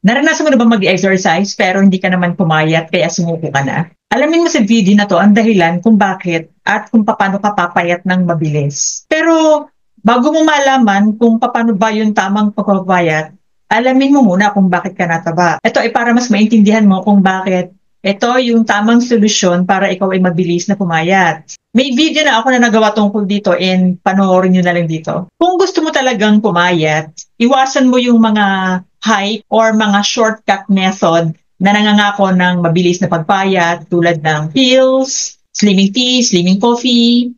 Naranasan mo na ba mag-exercise pero hindi ka naman pumayat kaya sumuko ka na? Alamin mo sa video na to ang dahilan kung bakit at kung paano ka papayat ng mabilis. Pero bago mo malaman kung paano ba yung tamang pagpapayat, alamin mo muna kung bakit ka nataba. Ito ay para mas maintindihan mo kung bakit ito yung tamang solusyon para ikaw ay mabilis na pumayat. May video na ako na nagawa tungkol dito and panoorin nyo na lang dito. Kung gusto mo talagang pumayat, iwasan mo yung mga hype or mga shortcut method na nangangako ng mabilis na pagpayat tulad ng pills, slimming tea, slimming coffee,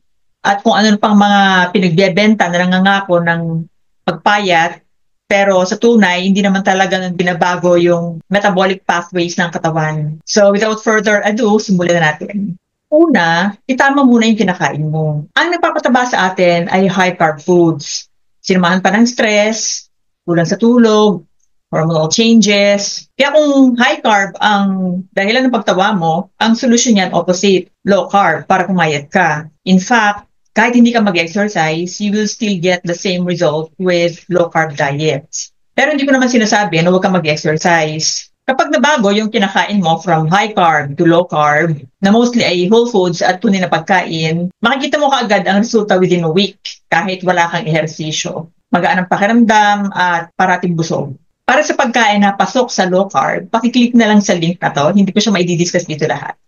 at kung ano pang mga pinagbebenta na nangangako ng pagpayat. Pero sa tunay, hindi naman talaga binabago yung metabolic pathways ng katawan. So without further ado, simulan na natin. Una, itama muna yung kinakain mo. Ang nagpapataba sa atin ay high-carb foods. Sinamahan pa ng stress, kulang sa tulog, hormonal changes. Kaya kung high-carb ang dahilan ng pagtaba mo, ang solusyon niyan opposite, low-carb, para pumayat ka. In fact, kahit hindi ka mag-exercise, you will still get the same result with low-carb diets. Pero hindi ko naman sinasabi na huwag ka mag-exercise. Kapag nabago yung kinakain mo from high-carb to low-carb, na mostly ay whole foods at tunay na pagkain, makikita mo kaagad ang resulta within a week kahit wala kang ehersisyo. Magaan ang pakiramdam at parating busog. Para sa pagkain na pasok sa low-carb, pakiclick na lang sa link na to. Hindi ko siya maididiscuss dito lahat.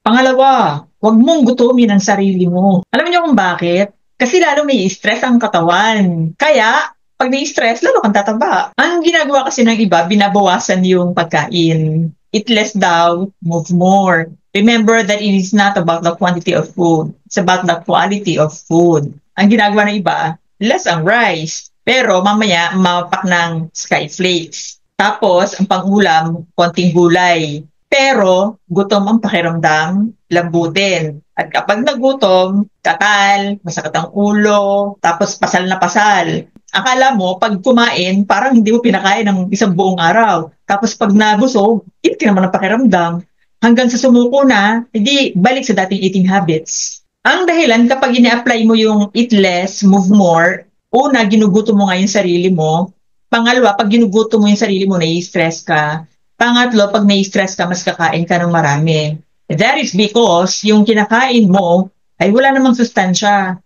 Pangalawa, huwag mong gutumin ang sarili mo. Alam niyo kung bakit? Kasi lalo may stress ang katawan. Kaya, pag may-stress, lalo kang tataba. Ang ginagawa kasi ng iba, binabawasan yung pagkain. Eat less daw, move more. Remember that it is not about the quantity of food. It's about the quality of food. Ang ginagawa ng iba, less ang rice. Pero mamaya, mapak ng skyflakes. Tapos, ang pang-ulam, konting gulay. Pero, gutom ang pakiramdam, lambutin. At kapag nagutom, katal, masakit ang ulo, tapos pasal na pasal. Akala mo, pag kumain, parang hindi mo pinakain ng isang buong araw. Tapos pag nabusog, hindi naman ang pakiramdam. Hanggang sa sumuko na, hindi balik sa dating eating habits. Ang dahilan kapag ina-apply mo yung eat less, move more, una, ginugutom mo nga yung sarili mo. Pangalawa, pag ginugutom mo yung sarili mo, nai-stress ka. Pangatlo, pag nai-stress ka, mas kakain ka ng marami. That is because yung kinakain mo ay wala namang sustansya.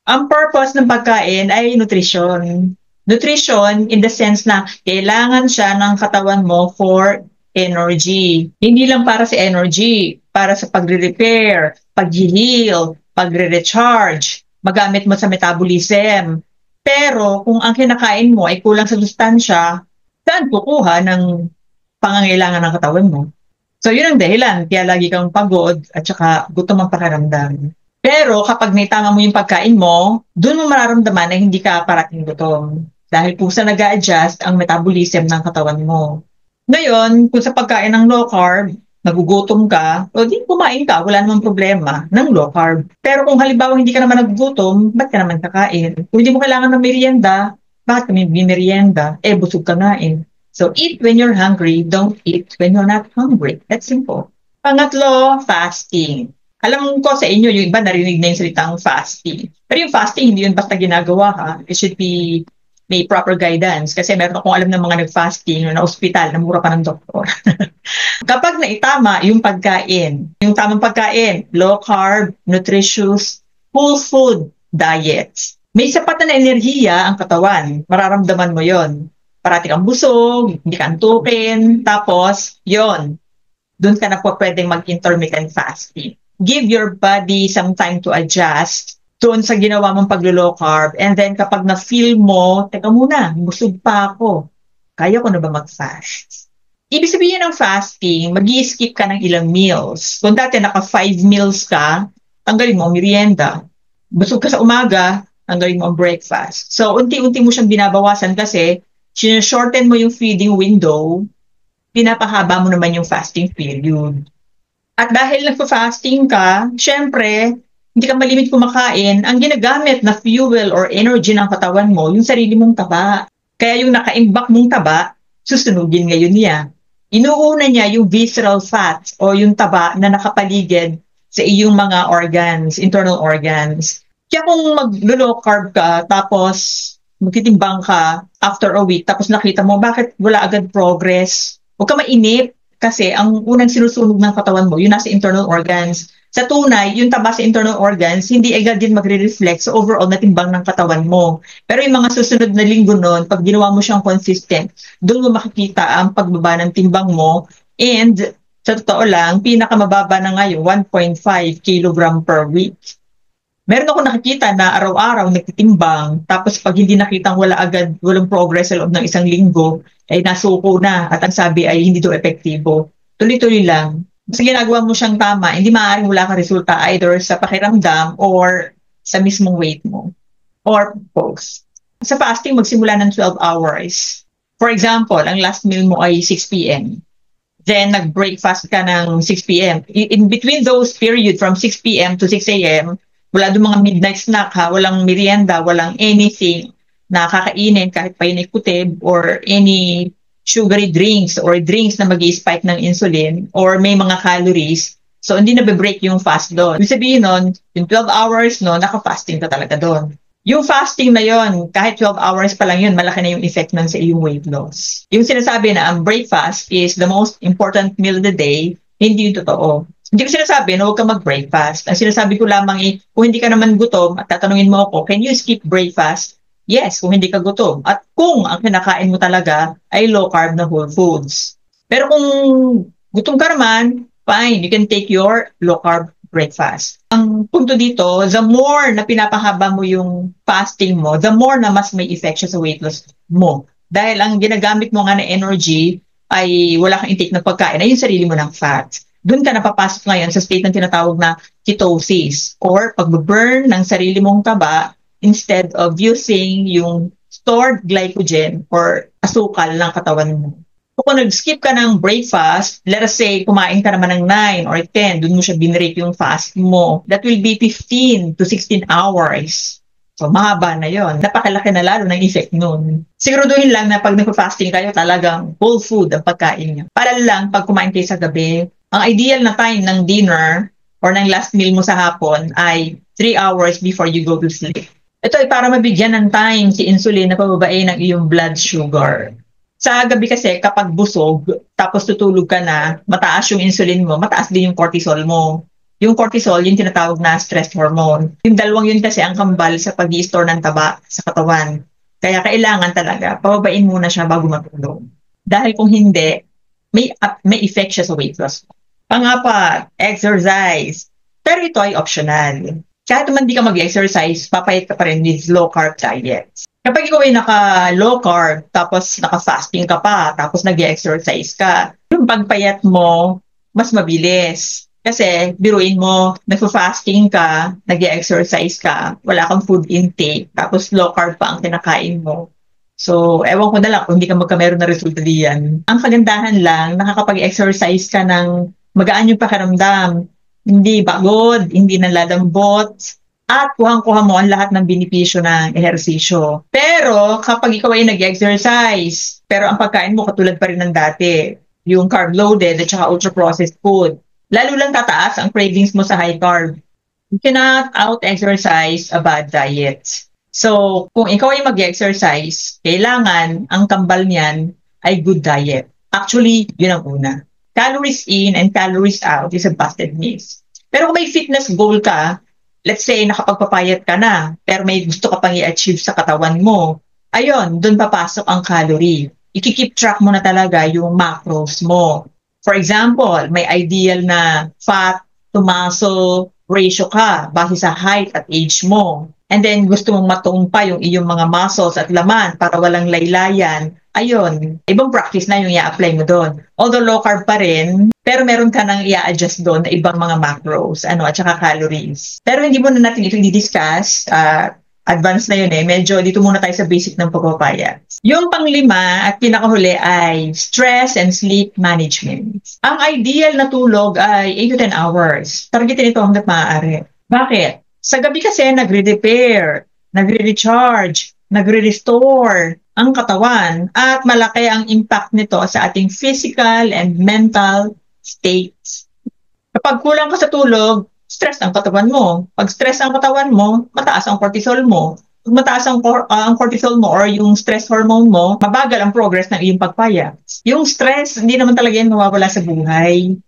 Ang purpose ng pagkain ay nutrition. Nutrition in the sense na kailangan siya ng katawan mo for energy. Hindi lang para sa energy, para sa pagre-repair, pag-heal, pagre-recharge, magamit mo sa metabolism. Pero kung ang kinakain mo ay kulang sa sustansya, saan kukuha ng pangangailangan ng katawan mo? So yun ang dahilan, kaya lagi kang pagod at saka gutom ang pakiramdam. Pero kapag naitama mo yung pagkain mo, doon mo mararamdaman na hindi ka parating gutom. Dahil kung sa nag-a-adjust ang metabolism ng katawan mo. Ngayon, kung sa pagkain ng low carb, nagugutom ka, o di kumain ka, wala namang problema ng low carb. Pero kung halimbawa hindi ka naman nagugutom, ba't ka naman kakain? Kung hindi mo kailangan ng merienda, bakit ka may merienda? Busog ka nga eh. So, eat when you're hungry, don't eat when you're not hungry. That's simple. Pangatlo, fasting. Alam ko sa inyo, yung iba narinig na yung salitang fasting. Pero yung fasting, hindi yun basta ginagawa ha. It should be may proper guidance. Kasi meron akong alam ng mga nag-fasting na ospital, na mura pa ng doktor. Kapag naitama yung pagkain, yung tamang pagkain, low carb, nutritious, whole food diets, may sapat na enerhiya ang katawan. Mararamdaman mo yon. Parati kang busog, hindi ka antukin, tapos, yon, doon ka na po pwedeng mag-intermittent fasting. Give your body some time to adjust doon sa ginawa mong paglo-low carb, and then kapag na-feel mo, teka muna, busog pa ako, kaya ko na ba mag-fast? Ibig sabihin ng fasting, mag-i-skip ka ng ilang meals. Kung dati naka 5 meals ka, tanggalin mo ang merienda. Busog ka sa umaga, tanggalin mo ang breakfast. So, unti-unti mo siyang binabawasan kasi shorten mo yung feeding window, pinapahaba mo naman yung fasting period. At dahil nagpa-fasting ka, syempre, hindi ka malimit kumakain, ang ginagamit na fuel or energy ng katawan mo, yung sarili mong taba. Kaya yung naka-imbak mong taba, susunugin ngayon niya. Inuuna niya yung visceral fat o yung taba na nakapaligid sa iyong mga organs, internal organs. Kaya kung mag-low carb ka, tapos magtitimbang ka after a week, tapos nakita mo, bakit wala agad progress Huwag ka mainip kasi ang unang sinusunog ng katawan mo, yun nasa internal organs. Sa tunay, yung taba sa internal organs, hindi agad din magre-reflect sa overall na timbang ng katawan mo. Pero yung mga susunod na linggo nun, pag ginawa mo siyang consistent, doon mo makikita ang pagbaba ng timbang mo. And sa totoo lang, pinakamababa na ngayon, 1.5 kilogram per week. Meron ako nakikita na araw-araw nagtitimbang, tapos pag hindi nakitang walang progress sa loob ng isang linggo, ay nasuko na at ang sabi ay hindi daw epektibo. Tuloy-tuloy lang. Basta ginagawa mo siyang tama, hindi maaaring wala kang resulta either sa pakiramdam or sa mismong weight mo or pulse. Sa fasting, magsimula ng 12 hours. For example, ang last meal mo ay 6 p.m. Then nag-breakfast ka ng 6 p.m. In between those period from 6 p.m. to 6 a.m., wala doon mga midnight snack ha, walang merienda, walang anything na kakainin kahit painikutib or any sugary drinks or drinks na mag-spike ng insulin or may mga calories. So hindi na be-break yung fast doon. Ibig sabihin nun, yung 12 hours no, naka-fasting ka talaga doon. Yung fasting na yon, kahit 12 hours pa lang yun, malaki na yung effect nun sa iyong weight loss. Yung sinasabi na ang breakfast is the most important meal of the day, hindi yung totoo. Hindi ko sinasabi na huwag ka mag-breakfast. Ang sinasabi ko lamang kung hindi ka naman gutom at tatanungin mo ako, can you skip breakfast? Yes, kung hindi ka gutom. At kung ang kinakain mo talaga ay low-carb na whole foods. Pero kung gutom ka naman, fine, you can take your low-carb breakfast. Ang punto dito, the more na pinapahaba mo yung fasting mo, the more na mas may effect siya sa weight loss mo. Dahil ang ginagamit mo nga na energy ay wala kang intake ng pagkain, ay yung sarili mo ng fat. Doon ka napapasok ngayon sa state ng tinatawag na ketosis or pag-burn ng sarili mong taba instead of using yung stored glycogen or asukal ng katawan mo. So, kung nag-skip ka ng breakfast, let us say kumain ka naman ng 9 or 10, doon mo siya binrake yung fast mo. That will be 15 to 16 hours. So, mahaba na yon. Napakalaki na lalo ng effect nun. Siguraduhin lang na pag nag-fasting kayo, talagang whole food ang pagkain niyo. Para lang, pag kumain kayo sa gabi, ang ideal na time ng dinner or ng last meal mo sa hapon ay 3 hours before you go to sleep. Ito ay para mabigyan ng time si insulin na pababain ng iyong blood sugar. Sa gabi kasi, kapag busog, tapos tutulog ka na, mataas yung insulin mo, mataas din yung cortisol mo. Yung cortisol, yung tinatawag na stress hormone. Yung dalawang yun kasi ang kambal sa pag-i-store ng taba sa katawan. Kaya kailangan talaga, pababain muna siya bago matulog. Dahil kung hindi, may effect siya sa weight loss mo. Pang-apat, exercise. Pero ito ay optional. Kahit naman di ka mag-exercise, papayat ka pa rin with low-carb diet. Kapag ikaw ay naka-low carb, tapos naka-fasting ka pa, tapos nag-exercise ka, yung pagpayat mo, mas mabilis. Kasi, biruin mo, nag-fasting ka, nag-exercise ka, wala kang food intake, tapos low carb pa ang kinakain mo. So, ewan ko na lang kung hindi ka magkameron na resulta diyan. Ang kagandahan lang, nakakapag-exercise ka ng magaan yung pakiramdam, hindi pagod, hindi nalalambot, at kuhang-kuha mo ang lahat ng benepisyo ng ehersisyo. Pero kapag ikaw ay nag-exercise, pero ang pagkain mo katulad pa rin ng dati, yung carb-loaded at saka ultra-processed food, lalo lang tataas ang cravings mo sa high carb. You cannot out-exercise a bad diet. So, kung ikaw ay mag-exercise, kailangan ang kambal niyan ay good diet. Actually, yun ang una. Calories in and calories out is a busted myth. Pero kung may fitness goal ka, let's say nakapagpapayat ka na, pero may gusto ka pang i-achieve sa katawan mo, ayun, doon papasok ang calorie. I-keep track mo na talaga yung macros mo. For example, may ideal na fat to muscle ratio ka base sa height at age mo. And then gusto mong matumpa yung iyong mga muscles at laman para walang laylayan, ayun, ibang practice na yung i-apply mo doon. Although low carb pa rin, pero meron ka nang i-adjust doon na ibang mga macros, at saka calories. Pero hindi mo na natin ito i-discuss, advanced na yun medyo dito muna tayo sa basic ng pagpapayat. Yung panglima at pinakahuli ay stress and sleep management. Ang ideal na tulog ay 8 to 10 hours. Targetin ito hanggat maaari. Bakit? Sa gabi kasi nagre-repair, nagre-recharge, nagre-restore ang katawan at malaki ang impact nito sa ating physical and mental states. Kapag kulang ka sa tulog, stress ang katawan mo. Pag stress ang katawan mo, mataas ang cortisol mo. Kung mataas ang cortisol mo or yung stress hormone mo, mabagal ang progress ng iyong pagpayat. Yung stress, hindi naman talaga yan mawawala sa buhay.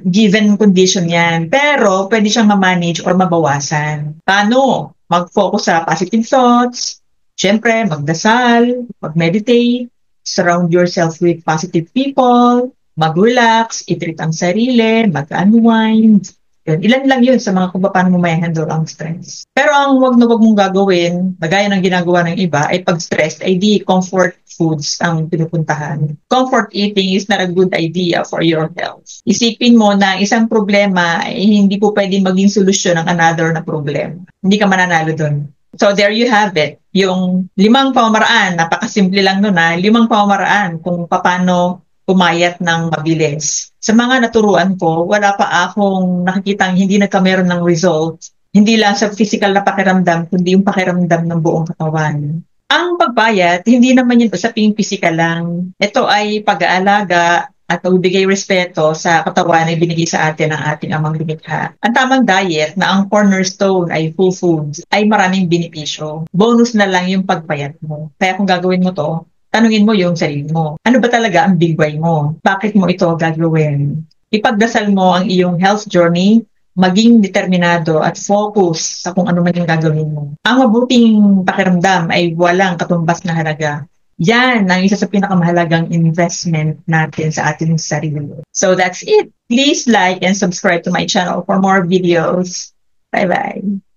Given condition yan. Pero, pwede siyang ma-manage or mabawasan. Paano? Mag-focus sa positive thoughts. Siyempre, magdasal, mag-meditate, surround yourself with positive people, mag-relax, i-treat ang sarili, mag-unwind. Yun. Ilan lang yun sa mga kung paano mo may handle ang stress. Pero ang wag na wag mong gagawin, bagay ng ginagawa ng iba, ay pag stressed, ay di comfort foods ang pinupuntahan. Comfort eating is not a good idea for your health. Isipin mo na isang problema ay hindi po pwedeng maging solusyon ng another na problema. Hindi ka mananalo doon. So there you have it. Yung 5 pamamaraan, napakasimple lang nun 5 pamamaraan kung paano pumayat ng mabilis. Sa mga naturuan ko, wala pa akong nakikitang hindi nagkameron ng result. Hindi lang sa physical na pakiramdam, kundi yung pakiramdam ng buong katawan. Ang pagpayat, hindi naman yun usaping physical lang. Ito ay pag-aalaga at pagbibigay respeto sa katawan na binigay sa atin ng ating amang lumikha. Ang tamang diet na ang cornerstone ay full foods ay maraming benepisyo. Bonus na lang yung pagpayat mo. Kaya kung gagawin mo to, tanungin mo yung sarili mo. Ano ba talaga ang big why mo? Bakit mo ito gagawin? Ipagdasal mo ang iyong health journey, maging determinado at focus sa kung ano man yung gagawin mo. Ang mabuting pakiramdam ay walang katumbas na halaga. Yan ang isa sa pinakamahalagang investment natin sa ating sarili. So that's it. Please like and subscribe to my channel for more videos. Bye-bye.